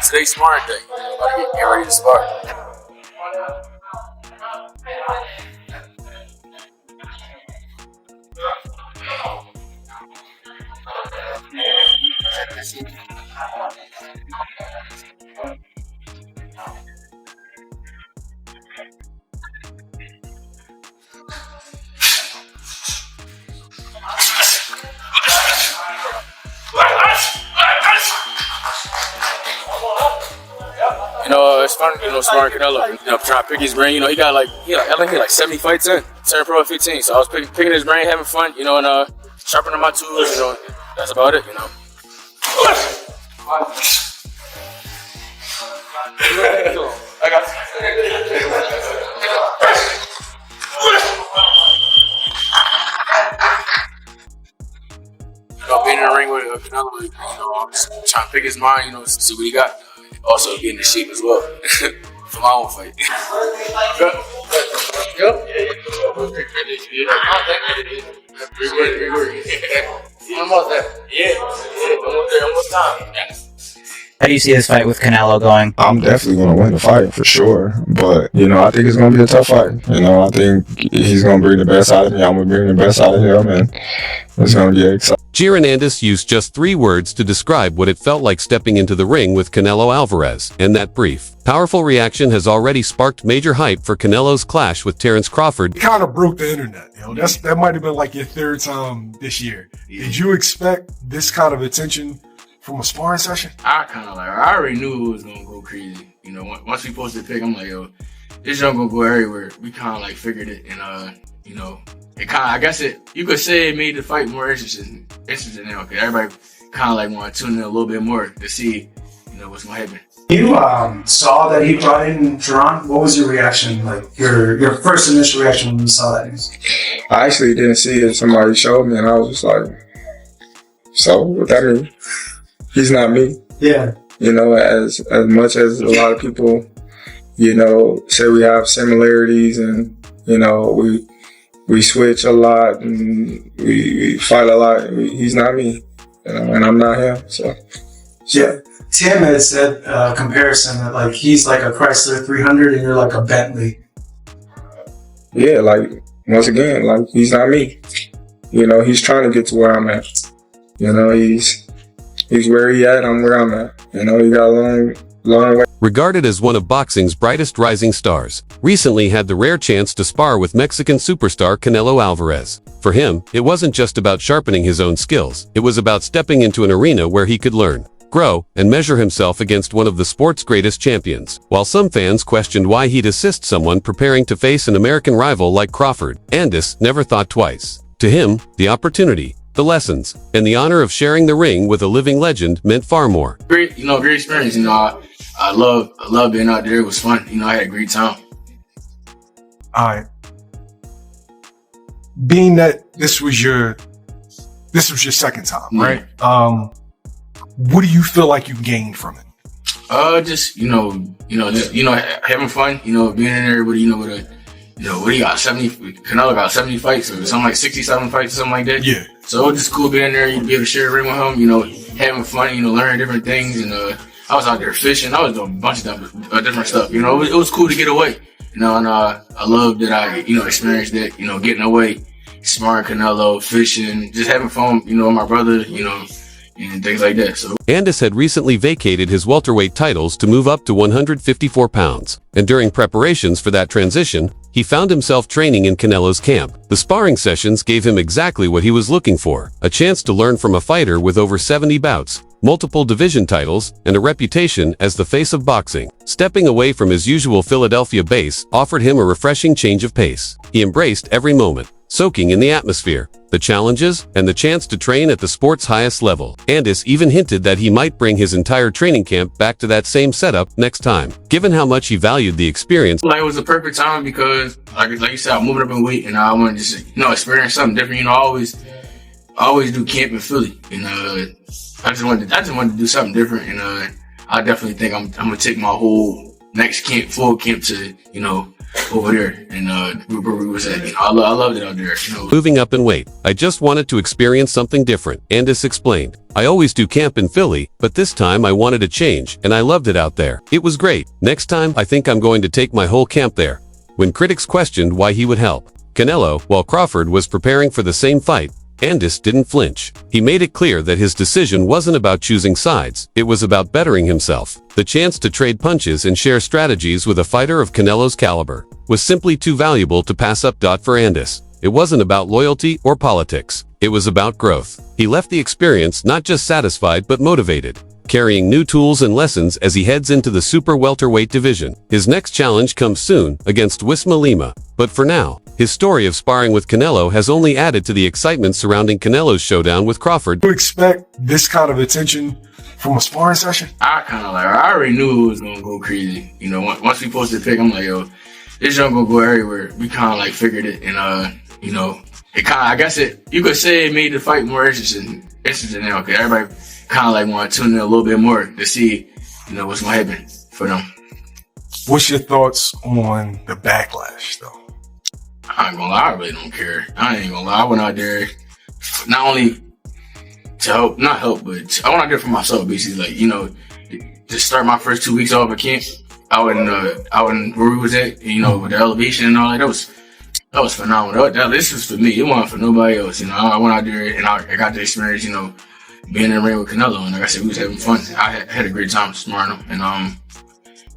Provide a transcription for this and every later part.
Today's sparring day. Get ready to spar. It's fun, sparring Canelo. Trying to pick his brain. He got I think he 70 fights in. Turned pro at 15. So I was picking his brain, having fun, and sharpening my tools, That's about it, I got being in the ring with Canelo, just trying to pick his mind, see what he got. Also getting the shape as well for my own fight. Almost time. How do you see this fight with Canelo going? I'm definitely going to win the fight for sure. But, I think it's going to be a tough fight. I think he's going to bring the best out of me. I'm going to bring the best out of him. And it's going to be exciting. Jaron Ennis used just 3 words to describe what it felt like stepping into the ring with Canelo Alvarez, and that brief, powerful reaction has already sparked major hype for Canelo's clash with Terrence Crawford. It kind of broke the internet. That might have been like your 3rd time this year. Did you expect this kind of attention from a sparring session? I already knew it was gonna go crazy. Once we posted the pic, I'm like, yo, this junk gonna go everywhere. We kind of figured it, and it kind of, you could say it made the fight more interesting now, because everybody kind of want to tune in a little bit more to see, what's going to happen. You saw that he brought in Jaron. What was your reaction, your first initial reaction when you saw that news? I actually didn't see it. Somebody showed me, and I was just like, so what that mean? He's not me. Yeah. As much as a lot of people, say we have similarities and, we switch a lot and we fight a lot. He's not me, and I'm not him. So, yeah. Tim had said comparison that he's like a Chrysler 300 and you're like a Bentley. Yeah, once again, he's not me. He's trying to get to where I'm at. He's where he at. I'm where I'm at. He got a long way. Regarded as one of boxing's brightest rising stars, recently had the rare chance to spar with Mexican superstar Canelo Alvarez. For him, it wasn't just about sharpening his own skills, it was about stepping into an arena where he could learn, grow, and measure himself against one of the sport's greatest champions. While some fans questioned why he'd assist someone preparing to face an American rival like Crawford, Ennis never thought twice. To him, the opportunity, the lessons, and the honor of sharing the ring with a living legend meant far more. Great experience. I love being out there. It was fun. I had a great time. All right. Being that this was your second time, right? What do you feel like you gained from it? Just having fun. Being in there with what he got 70. Canelo got 70 fights, or something like 67 fights, or something like that. Yeah. So it was just cool being there. You'd be able to share the ring with him. Having fun. Learning different things, and I was out there fishing. I was doing a bunch of different stuff. It was cool to get away. And I love that I experienced that. Getting away, sparring Canelo, fishing, just having fun. With my brother. And things like that. So Ennis had recently vacated his welterweight titles to move up to 154 pounds, and during preparations for that transition, he found himself training in Canelo's camp. The sparring sessions gave him exactly what he was looking for, a chance to learn from a fighter with over 70 bouts, multiple division titles, and a reputation as the face of boxing. Stepping away from his usual Philadelphia base offered him a refreshing change of pace. He embraced every moment, soaking in the atmosphere, the challenges, and the chance to train at the sport's highest level. Ennis even hinted that he might bring his entire training camp back to that same setup next time, given how much he valued the experience. It was a perfect time because, like you said, I'm moving up in weight, and I want to just, experience something different. I always do camp in Philly, and I just wanted to do something different, and I definitely think I'm gonna take my whole next camp, full camp, to over there, and where we was at. You know, I loved it out there. You know, Moving up in weight, I just wanted to experience something different, Ennis explained. I always do camp in Philly, but this time I wanted a change, and I loved it out there. It was great. Next time, I think I'm going to take my whole camp there. When critics questioned why he would help Canelo while Crawford was preparing for the same fight, Ennis didn't flinch. He made it clear that his decision wasn't about choosing sides, it was about bettering himself. The chance to trade punches and share strategies with a fighter of Canelo's caliber was simply too valuable to pass up. For Ennis, it wasn't about loyalty or politics. It was about growth. He left the experience not just satisfied but motivated, carrying new tools and lessons as he heads into the super welterweight division. His next challenge comes soon against Wisma Lima, but for now, his story of sparring with Canelo has only added to the excitement surrounding Canelo's showdown with Crawford. Do you expect this kind of attention from a sparring session? I already knew it was gonna go crazy. You know, once we posted the pic, I'm like, yo, this junk gonna go everywhere. We kind of like figured it, and you know, it kind of, I guess you could say it made the fight more interesting now, because everybody kind of like want to tune in a little bit more to see, you know, what's gonna happen for them. What's your thoughts on the backlash, though? I ain't gonna lie, I really don't care. I ain't gonna lie. I went out there not only to help, not help, but I went out there for myself, basically. Like, you know, to start my first 2 weeks off at camp, out in where we was at, you know, with the elevation and all that. That was phenomenal. This was for me. It wasn't for nobody else. You know, I went out there and I got the experience, you know, being in the ring with Canelo. And like I said, we was having fun. I had a great time sparring him, and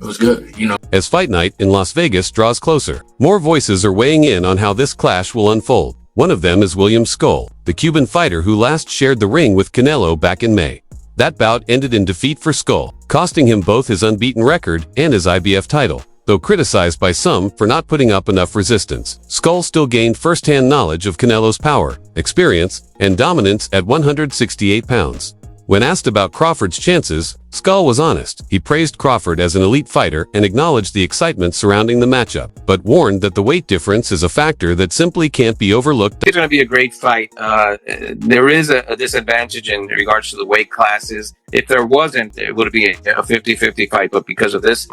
it was good, you know. As fight night in Las Vegas draws closer, more voices are weighing in on how this clash will unfold. One of them is William Skull, the Cuban fighter who last shared the ring with Canelo back in May. That bout ended in defeat for Skull, costing him both his unbeaten record and his IBF title. Though criticized by some for not putting up enough resistance, Skull still gained first-hand knowledge of Canelo's power, experience, and dominance at 168 pounds. When asked about Crawford's chances, Skull was honest. He praised Crawford as an elite fighter and acknowledged the excitement surrounding the matchup, but warned that the weight difference is a factor that simply can't be overlooked. It's going to be a great fight. There is a disadvantage in regards to the weight classes. If there wasn't, it would be a 50-50 fight, but because of this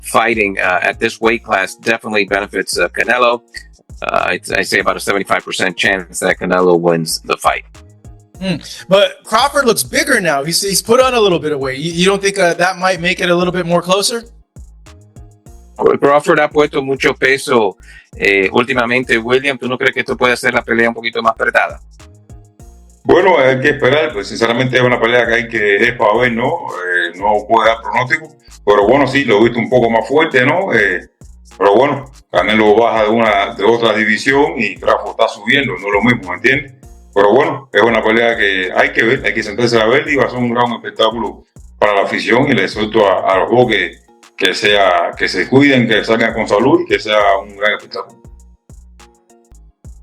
fighting at this weight class definitely benefits Canelo. I say about a 75% chance that Canelo wins the fight. But Crawford looks bigger now. He's put on a little bit of weight. You don't think that might make it a little bit more closer? Crawford ha puesto mucho peso últimamente. William, ¿tú no crees que esto puede hacer la pelea un poquito más apretada? Bueno, hay que esperar, pues sinceramente es una pelea que hay que es para ver, ¿no? No puedo dar pronóstico, pero bueno, sí, lo he visto un poco más fuerte, ¿no? Pero bueno, Canelo baja de otra división y Crawford está subiendo, no es lo mismo, ¿me entiendes? Pero bueno, es una pelea que hay que ver, hay que sentarse a ver y va a ser un gran espectáculo para la afición y le suelto a los dos que se cuiden, que salgan con salud y que sea un gran espectáculo.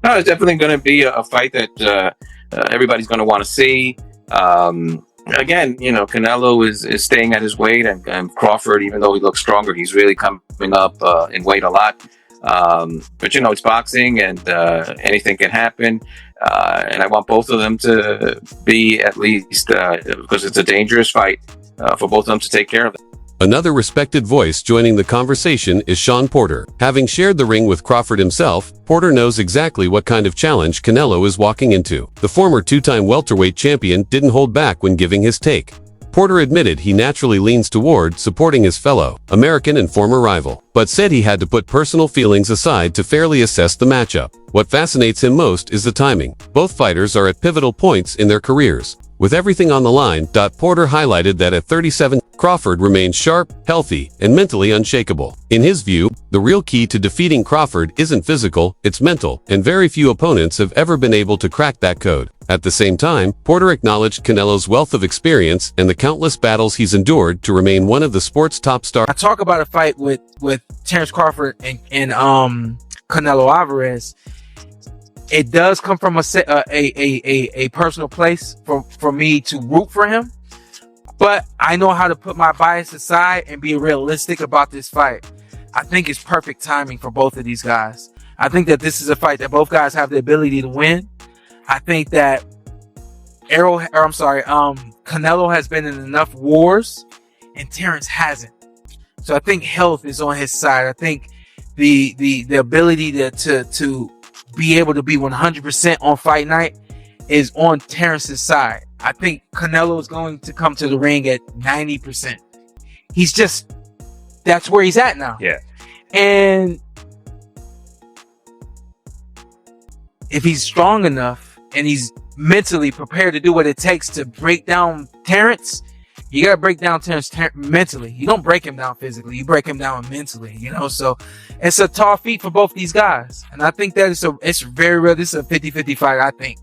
No, it's definitely going to be a fight that everybody's going to want to see. Again, you know, Canelo is staying at his weight, and Crawford, even though he looks stronger, he's really coming up in weight a lot. But you know, it's boxing, and anything can happen. And I want both of them to be at least, because it's a dangerous fight, for both of them to take care of it. Another respected voice joining the conversation is Sean Porter. Having shared the ring with Crawford himself, Porter knows exactly what kind of challenge Canelo is walking into. The former two-time welterweight champion didn't hold back when giving his take. Porter admitted he naturally leans toward supporting his fellow American and former rival, but said he had to put personal feelings aside to fairly assess the matchup. What fascinates him most is the timing. Both fighters are at pivotal points in their careers. With everything on the line, Porter highlighted that at 37, Crawford remains sharp, healthy, and mentally unshakable. In his view, the real key to defeating Crawford isn't physical, it's mental, and very few opponents have ever been able to crack that code. At the same time, Porter acknowledged Canelo's wealth of experience and the countless battles he's endured to remain one of the sport's top stars. I talk about a fight with Terrence Crawford and Canelo Alvarez. It does come from a personal place for me to root for him, but I know how to put my bias aside and be realistic about this fight. I think it's perfect timing for both of these guys. I think that this is a fight that both guys have the ability to win. I think that Canelo has been in enough wars and Terrence hasn't. So I think health is on his side. I think the ability to be able to be 100% on fight night is on Terrence's side. I think Canelo is going to come to the ring at 90%. He's just, that's where he's at now. Yeah. And if he's strong enough and he's mentally prepared to do what it takes to break down Terrence, you gotta break down Terrence mentally. You don't break him down physically, you break him down mentally, you know. So it's a tall feat for both these guys, and I think that it's very real. This is a 50-50 fight, I think.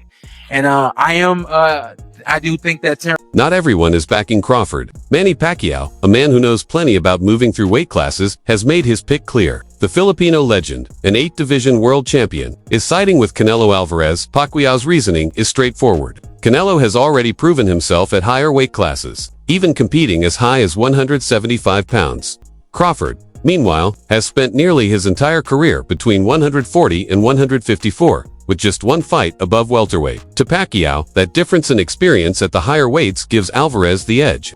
And I do think that Terrence. Not everyone is backing Crawford. Manny Pacquiao, a man who knows plenty about moving through weight classes, has made his pick clear. The Filipino legend, an 8-division world champion, is siding with Canelo Alvarez. Pacquiao's reasoning is straightforward. Canelo has already proven himself at higher weight classes, even competing as high as 175 pounds. Crawford, meanwhile, has spent nearly his entire career between 140 and 154, with just one fight above welterweight. To Pacquiao, that difference in experience at the higher weights gives Alvarez the edge.